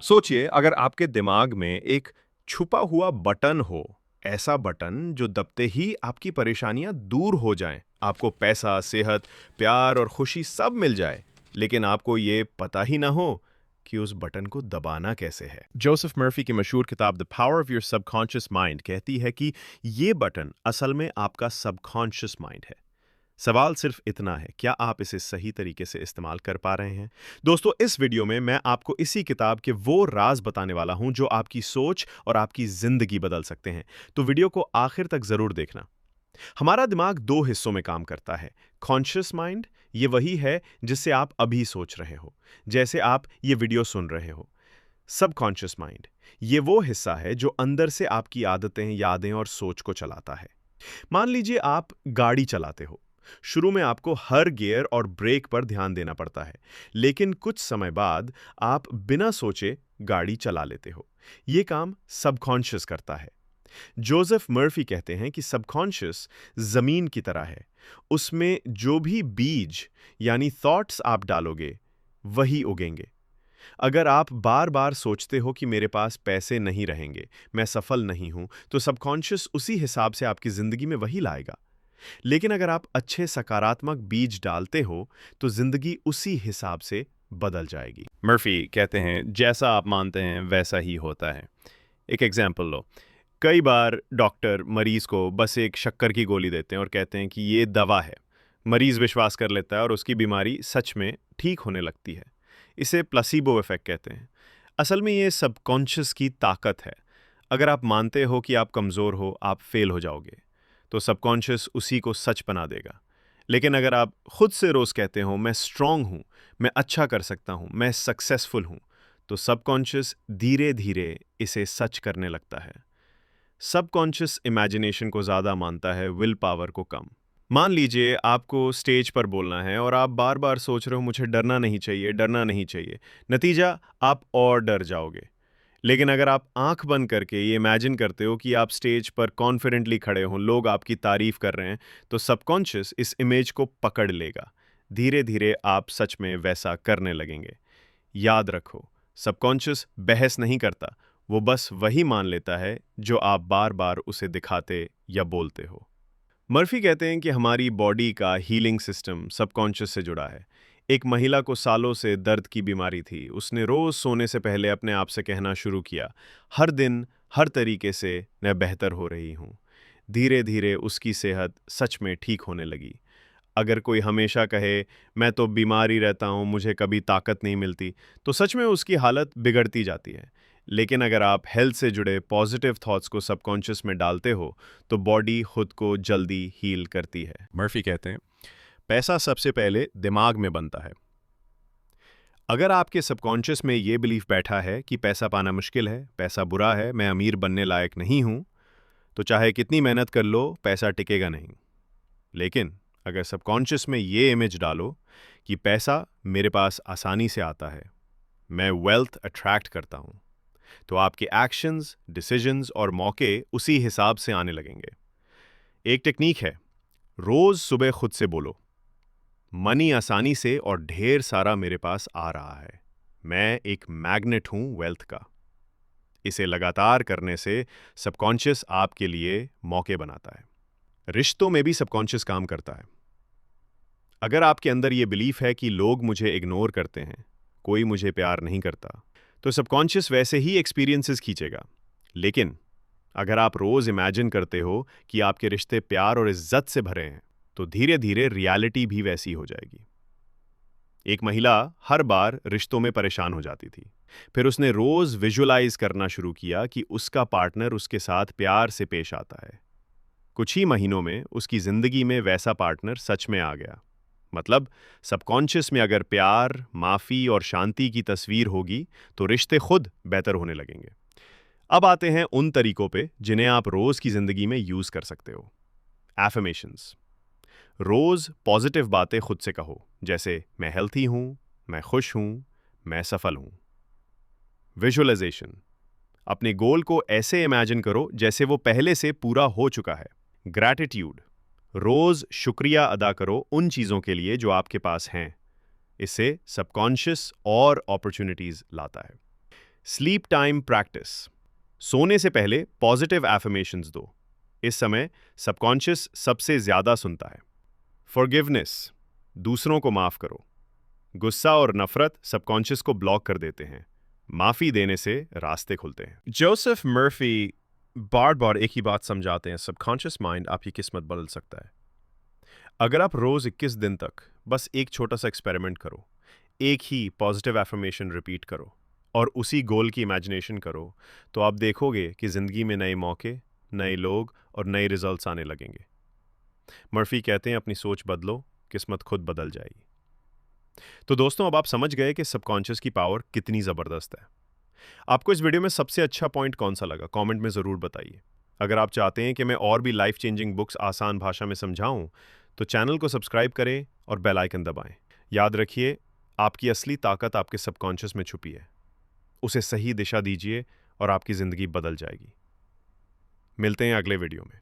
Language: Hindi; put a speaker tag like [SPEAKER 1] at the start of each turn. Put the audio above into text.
[SPEAKER 1] सोचिए अगर आपके दिमाग में एक छुपा हुआ बटन हो, ऐसा बटन जो दबते ही आपकी परेशानियां दूर हो जाएं, आपको पैसा, सेहत, प्यार और खुशी सब मिल जाए, लेकिन आपको ये पता ही ना हो कि उस बटन को दबाना कैसे है। जोसेफ मर्फी की मशहूर किताब the power of your subconscious mind कहती है कि ये बटन असल में आपका सबकॉन्शियस माइंड है। सवाल सिर्फ इतना है, क्या आप इसे सही तरीके से इस्तेमाल कर पा रहे हैं? दोस्तों, इस वीडियो में मैं आपको इसी किताब के वो राज बताने वाला हूं जो आपकी सोच और आपकी जिंदगी बदल सकते हैं। तो वीडियो को आखिर तक जरूर देखना। हमारा दिमाग दो हिस्सों में काम करता है। कॉन्शियस माइंड, ये वही है जिससे आप अभी सोच रहे हो, जैसे आप ये वीडियो सुन रहे हो। सबकॉन्शियस माइंड, ये वो हिस्सा है जो अंदर से आपकी आदतें, यादें और सोच को चलाता है। मान लीजिए आप गाड़ी चलाते हो। शुरू में आपको हर गियर और ब्रेक पर ध्यान देना पड़ता है, लेकिन कुछ समय बाद आप बिना सोचे गाड़ी चला लेते हो। यह काम सबकॉन्शियस करता है। जोसेफ मर्फी कहते हैं कि सबकॉन्शियस जमीन की तरह है। उसमें जो भी बीज यानी थॉट्स आप डालोगे, वही उगेंगे। अगर आप बार बार सोचते हो कि मेरे पास पैसे नहीं रहेंगे, मैं सफल नहीं हूं, तो सबकॉन्शियस उसी हिसाब से आपकी जिंदगी में वही लाएगा। लेकिन अगर आप अच्छे सकारात्मक बीज डालते हो, तो जिंदगी उसी हिसाब से बदल जाएगी। मर्फी कहते हैं, जैसा आप मानते हैं वैसा ही होता है। एक एग्जाम्पल लो। कई बार डॉक्टर मरीज को बस एक शक्कर की गोली देते हैं और कहते हैं कि ये दवा है। मरीज विश्वास कर लेता है और उसकी बीमारी सच में ठीक होने लगती है। इसे प्लेसिबो इफेक्ट कहते हैं। असल में ये सबकॉन्शियस की ताकत है। अगर आप मानते हो कि आप कमज़ोर हो, आप फेल हो जाओगे, तो सबकॉन्शियस उसी को सच बना देगा। लेकिन अगर आप खुद से रोज़ कहते हो, मैं स्ट्रांग हूँ, मैं अच्छा कर सकता हूँ, मैं सक्सेसफुल हूँ, तो सबकॉन्शियस धीरे धीरे इसे सच करने लगता है। सबकॉन्शियस इमेजिनेशन को ज़्यादा मानता है, विल पावर को कम। मान लीजिए आपको स्टेज पर बोलना है और आप बार बार सोच रहे हो, मुझे डरना नहीं चाहिए, डरना नहीं चाहिए। नतीजा, आप और डर जाओगे। लेकिन अगर आप आंख बंद करके ये इमेजिन करते हो कि आप स्टेज पर कॉन्फिडेंटली खड़े हो, लोग आपकी तारीफ कर रहे हैं, तो सबकॉन्शियस इस इमेज को पकड़ लेगा। धीरे धीरे आप सच में वैसा करने लगेंगे। याद रखो, सबकॉन्शियस बहस नहीं करता, वो बस वही मान लेता है जो आप बार बार उसे दिखाते या बोलते हो। मर्फी कहते हैं कि हमारी बॉडी का हीलिंग सिस्टम सबकॉन्शियस से जुड़ा है। एक महिला को सालों से दर्द की बीमारी थी। उसने रोज सोने से पहले अपने आप से कहना शुरू किया, हर दिन, हर तरीके से मैं बेहतर हो रही हूँ। धीरे धीरे उसकी सेहत सच में ठीक होने लगी। अगर कोई हमेशा कहे, मैं तो बीमार ही रहता हूँ, मुझे कभी ताकत नहीं मिलती, तो सच में उसकी हालत बिगड़ती जाती है। लेकिन अगर आप हेल्थ से जुड़े पॉजिटिव थॉट्स को सबकॉन्शियस में डालते हो, तो बॉडी खुद को जल्दी हील करती है। मर्फी कहते हैं, पैसा सबसे पहले दिमाग में बनता है। अगर आपके सबकॉन्शियस में ये बिलीफ बैठा है कि पैसा पाना मुश्किल है, पैसा बुरा है, मैं अमीर बनने लायक नहीं हूं, तो चाहे कितनी मेहनत कर लो, पैसा टिकेगा नहीं। लेकिन अगर सबकॉन्शियस में ये इमेज डालो कि पैसा मेरे पास आसानी से आता है, मैं वेल्थ अट्रैक्ट करता हूं, तो आपके एक्शंस, डिसीजंस और मौके उसी हिसाब से आने लगेंगे। एक टेक्निक है, रोज सुबह खुद से बोलो, मनी आसानी से और ढेर सारा मेरे पास आ रहा है, मैं एक मैग्नेट हूं वेल्थ का। इसे लगातार करने से सबकॉन्शियस आपके लिए मौके बनाता है। रिश्तों में भी सबकॉन्शियस काम करता है। अगर आपके अंदर ये बिलीफ है कि लोग मुझे इग्नोर करते हैं, कोई मुझे प्यार नहीं करता, तो सबकॉन्शियस वैसे ही एक्सपीरियंसेस खींचेगा। लेकिन अगर आप रोज इमेजिन करते हो कि आपके रिश्ते प्यार और इज्जत से भरे हैं, तो धीरे धीरे रियलिटी भी वैसी हो जाएगी। एक महिला हर बार रिश्तों में परेशान हो जाती थी। फिर उसने रोज विजुअलाइज करना शुरू किया कि उसका पार्टनर उसके साथ प्यार से पेश आता है। कुछ ही महीनों में उसकी जिंदगी में वैसा पार्टनर सच में आ गया। मतलब, सबकॉन्शियस में अगर प्यार, माफी और शांति की तस्वीर होगी, तो रिश्ते खुद बेहतर होने लगेंगे। अब आते हैं उन तरीकों पे जिन्हें आप रोज की जिंदगी में यूज कर सकते हो। एफर्मेशंस। रोज पॉजिटिव बातें खुद से कहो, जैसे मैं हेल्थी हूं, मैं खुश हूं, मैं सफल हूं। विजुअलाइजेशन। अपने गोल को ऐसे इमेजिन करो जैसे वो पहले से पूरा हो चुका है। ग्रैटिट्यूड। रोज शुक्रिया अदा करो उन चीजों के लिए जो आपके पास हैं। इससे सबकॉन्शियस और अपॉर्चुनिटीज लाता है। Sleep time practice. सोने से पहले पॉजिटिव एफर्मेशंस दो। इस समय सबकॉन्शियस सबसे ज्यादा सुनता है। फॉरगिवनेस, दूसरों को माफ करो। गुस्सा और नफरत सबकॉन्शियस को ब्लॉक कर देते हैं। माफी देने से रास्ते खुलते हैं। जोसेफ मर्फी बार बार एक ही बात समझाते हैं, सबकॉन्शियस माइंड आपकी किस्मत बदल सकता है। अगर आप रोज 21 दिन तक बस एक छोटा सा एक्सपेरिमेंट करो, एक ही पॉजिटिव एफर्मेशन रिपीट करो और उसी गोल की इमेजिनेशन करो, तो आप देखोगे कि जिंदगी में नए मौके, नए लोग और नए रिजल्ट्स आने लगेंगे। मर्फी कहते हैं, अपनी सोच बदलो, किस्मत खुद बदल जाएगी। तो दोस्तों, अब आप समझ गए कि सबकॉन्शियस की पावर कितनी ज़बरदस्त है। आपको इस वीडियो में सबसे अच्छा पॉइंट कौन सा लगा, कमेंट में ज़रूर बताइए। अगर आप चाहते हैं कि मैं और भी लाइफ चेंजिंग बुक्स आसान भाषा में समझाऊं, तो चैनल को सब्सक्राइब करें और बेल आइकन दबाएं। याद रखिए, आपकी असली ताकत आपके सबकॉन्शियस में छुपी है। उसे सही दिशा दीजिए और आपकी ज़िंदगी बदल जाएगी। मिलते हैं अगले वीडियो में।